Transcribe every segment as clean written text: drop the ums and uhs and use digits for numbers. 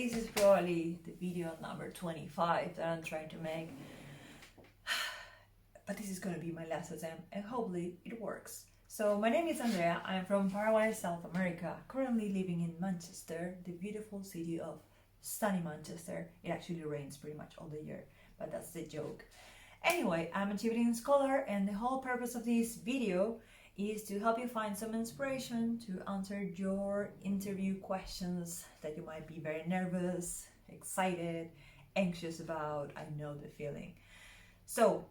This is probably the video number 25 that I'm trying to make. But this is going to be my last attempt and hopefully it works. So my name is Andrea. I'm from Paraguay, South America, currently living in Manchester, the beautiful city of sunny Manchester. It actually rains pretty much all the year, but that's the joke. Anyway, I'm a Chevening scholar, and the whole purpose of this video is to help you find some inspiration to answer your interview questions that you might be very nervous, excited, anxious about. I know the feeling. So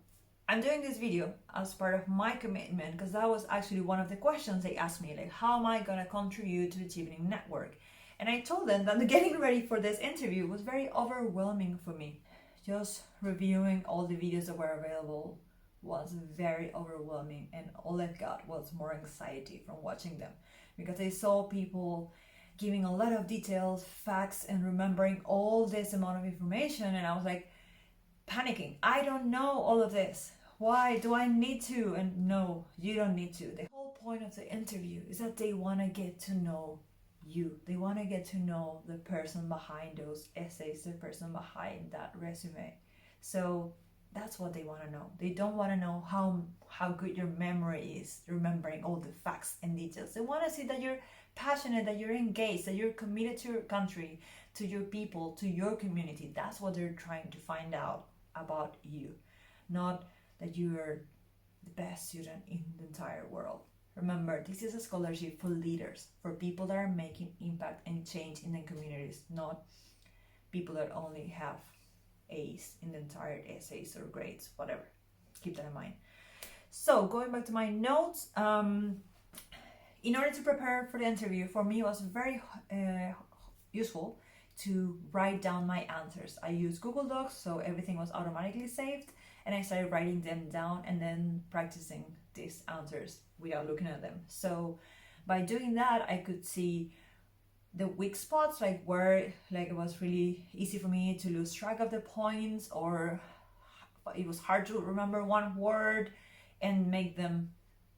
I'm doing this video as part of my commitment, because that was actually one of the questions they asked me, like, how am I going to contribute to the Chevening network? And I told them that getting ready for this interview was very overwhelming for me. Just reviewing all the videos that were available was very overwhelming, and all I got was more anxiety from watching them, because I saw people giving a lot of details, facts, and remembering all this amount of information, and I was like panicking. I don't know all of this. Why do I need to? And no, you don't need to. The whole point of the interview is that they want to get to know you. They want to get to know the person behind those essays, the person behind that resume. So that's what they want to know. They don't want to know how good your memory is, remembering all the facts and details. They want to see that you're passionate, that you're engaged, that you're committed to your country, to your people, to your community. That's what they're trying to find out about you, not that you're the best student in the entire world. Remember, this is a scholarship for leaders, for people that are making impact and change in their communities, not people that only have A's in the entire essays or grades, whatever. Keep that in mind. So going back to my notes, in order to prepare for the interview, for me it was very useful to write down my answers. I used Google Docs, so everything was automatically saved, and I started writing them down and then practicing these answers without looking at them. So by doing that, I could see the weak spots, like where it was really easy for me to lose track of the points, or it was hard to remember one word, and make them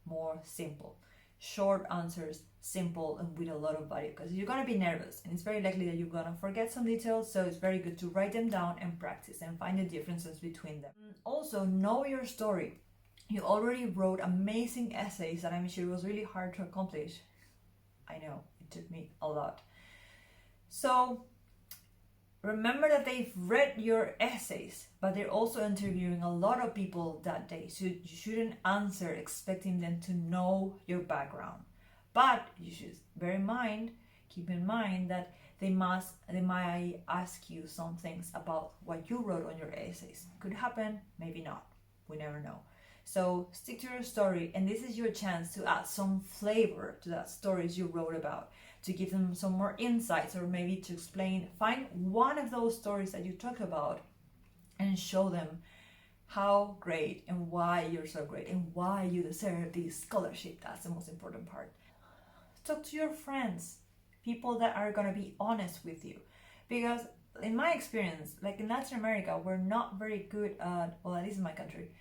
more simple. Short answers, simple, and with a lot of value, because you're going to be nervous and it's very likely that you're going to forget some details. So it's very good to write them down and practice and find the differences between them. Also, know your story. You already wrote amazing essays that I'm sure was really hard to accomplish. I know, it took me a lot. So remember that they've read your essays, but they're also interviewing a lot of people that day. So you shouldn't answer expecting them to know your background. But you should keep in mind that they might ask you some things about what you wrote on your essays. Could happen, maybe not. We never know. So stick to your story, and this is your chance to add some flavor to that stories you wrote about, to give them some more insights, or maybe to explain, find one of those stories that you talk about and show them how great and why you're so great and why you deserve this scholarship. That's the most important part. Talk to your friends, people that are going to be honest with you, because in my experience, like in Latin America, we're not very good at, well, at least in my country,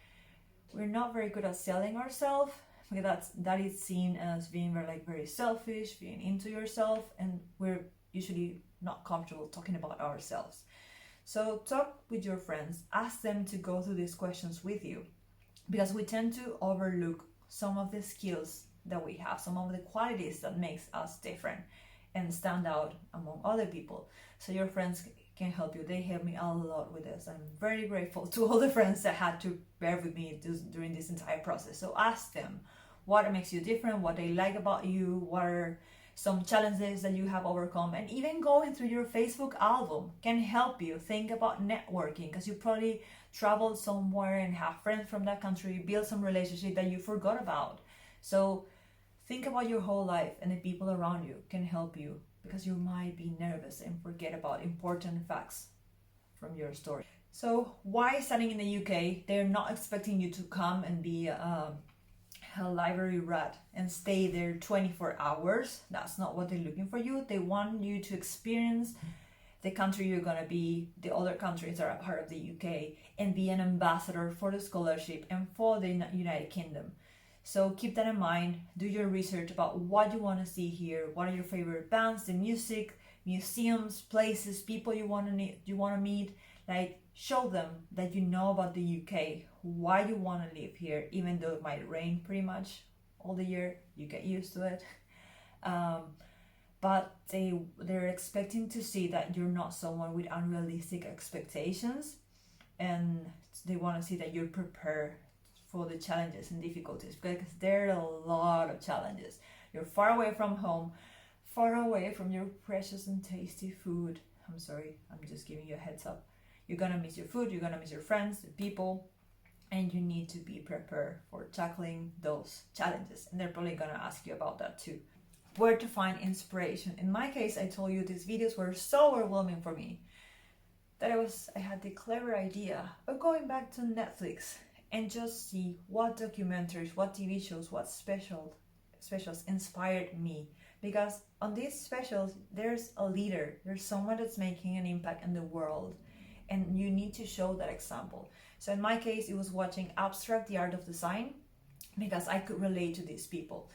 we're not very good at selling ourselves, because that is seen as being very selfish, being into yourself, and we're usually not comfortable talking about ourselves. So talk with your friends, ask them to go through these questions with you, because we tend to overlook some of the skills that we have, some of the qualities that makes us different and stand out among other people. So your friends can help you. They helped me a lot with this. I'm very grateful to all the friends that had to bear with me during this entire process. So ask them what makes you different, what they like about you, what are some challenges that you have overcome. And even going through your Facebook album can help you think about networking, because you probably traveled somewhere and have friends from that country, build some relationship that you forgot about. So think about your whole life, and the people around you can help you, because you might be nervous and forget about important facts from your story. So why studying in the UK? They're not expecting you to come and be a library rat and stay there 24 hours. That's not what they're looking for you. They want you to experience the country you're going to be, the other countries that are a part of the UK, and be an ambassador for the scholarship and for the United Kingdom. So keep that in mind. Do your research about what you want to see here, what are your favorite bands, the music, museums, places, people you want to meet. Like, show them that you know about the UK, why you want to live here, even though it might rain pretty much all the year. You get used to it. But they're expecting to see that you're not someone with unrealistic expectations, and they want to see that you're prepared for the challenges and difficulties, because there are a lot of challenges. You're far away from home, far away from your precious and tasty food. I'm sorry, I'm just giving you a heads up. You're gonna miss your food, you're gonna miss your friends, the people, and you need to be prepared for tackling those challenges. And they're probably gonna ask you about that too. Where to find inspiration. In my case, I told you these videos were so overwhelming for me that I had the clever idea of going back to Netflix and just see what documentaries, what TV shows, what specials inspired me. Because on these specials, there's a leader, there's someone that's making an impact in the world, and you need to show that example. So in my case, it was watching Abstract: The Art of Design, because I could relate to these people.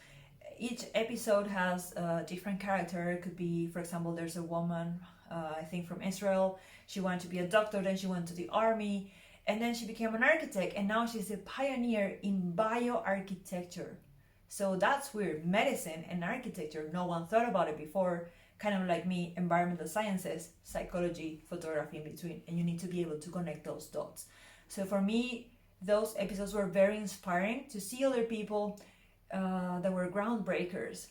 Each episode has a different character. It could be, for example, there's a woman, I think from Israel. She wanted to be a doctor, then she went to the army, and then she became an architect, and now she's a pioneer in bioarchitecture. So that's weird. Medicine and architecture, no one thought about it before. Kind of like me, environmental sciences, psychology, photography in between, and you need to be able to connect those dots. So for me, those episodes were very inspiring to see other people that were groundbreakers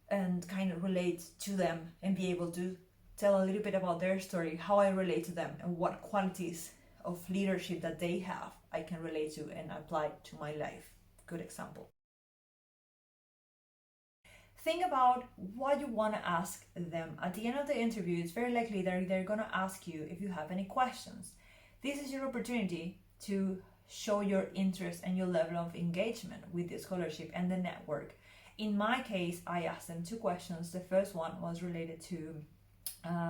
and kind of relate to them and be able to tell a little bit about their story, how I relate to them, and what qualities of leadership that they have I can relate to and apply to my life. Good example. Think about what you want to ask them. At the end of the interview, it's very likely that they're going to ask you if you have any questions. This is your opportunity to show your interest and your level of engagement with the scholarship and the network. In my case, I asked them 2 questions. The first one was related to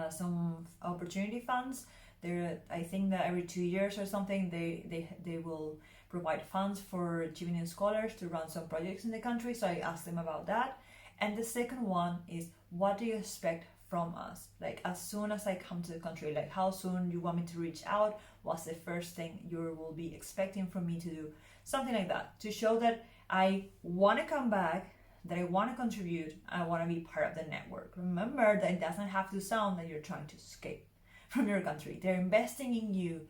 some opportunity funds. I think that every 2 years or something, they will provide funds for Chevening scholars to run some projects in the country. So I asked them about that. And the second one is, what do you expect from us? Like, as soon as I come to the country, like how soon you want me to reach out? What's the first thing you will be expecting from me to do? Something like that, to show that I want to come back, that I want to contribute, I want to be part of the network. Remember that it doesn't have to sound that you're trying to escape from your country. They're investing in you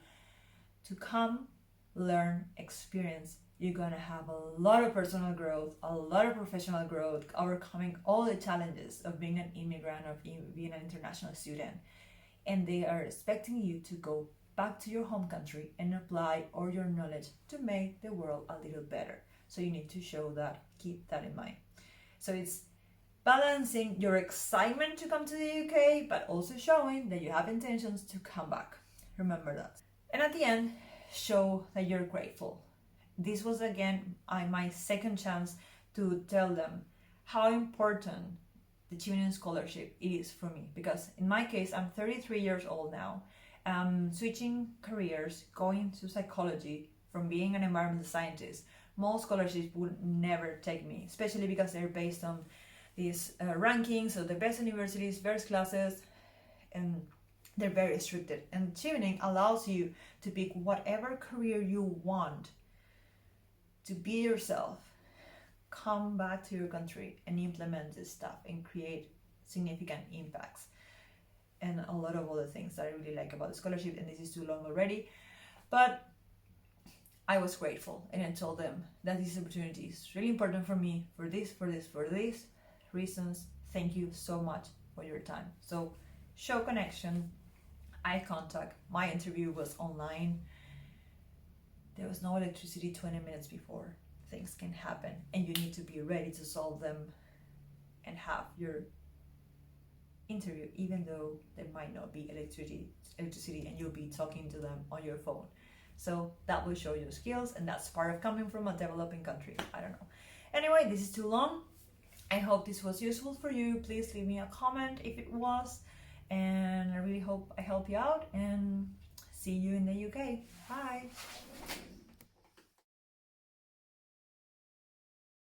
to come, learn, experience. You're going to have a lot of personal growth, a lot of professional growth, overcoming all the challenges of being an immigrant, of being an international student. And they are expecting you to go back to your home country and apply all your knowledge to make the world a little better. So you need to show that, keep that in mind. So it's balancing your excitement to come to the UK, but also showing that you have intentions to come back. Remember that. And at the end, show that you're grateful. This was again my second chance to tell them how important the Chevening Scholarship is for me. Because in my case, I'm 33 years old now. Switching careers, going to psychology from being an environmental scientist. Most scholarships would never take me, especially because they're based on these rankings of the best universities, best classes, and they're very restricted. And Chevening allows you to pick whatever career you want, to be yourself, come back to your country and implement this stuff and create significant impacts. And a lot of other things that I really like about the scholarship, and this is too long already. But I was grateful, and I told them that this opportunity is really important for me, for these reasons. Thank you so much for your time. So show connection, eye contact. My interview was online. There was no electricity 20 minutes before. Things can happen, and you need to be ready to solve them and have your interview, even though there might not be electricity and you'll be talking to them on your phone. So that will show your skills, and that's part of coming from a developing country. I don't know. Anyway, this is too long. I hope this was useful for you. Please leave me a comment if it was, and I really hope I help you out, and see you in the UK. Bye.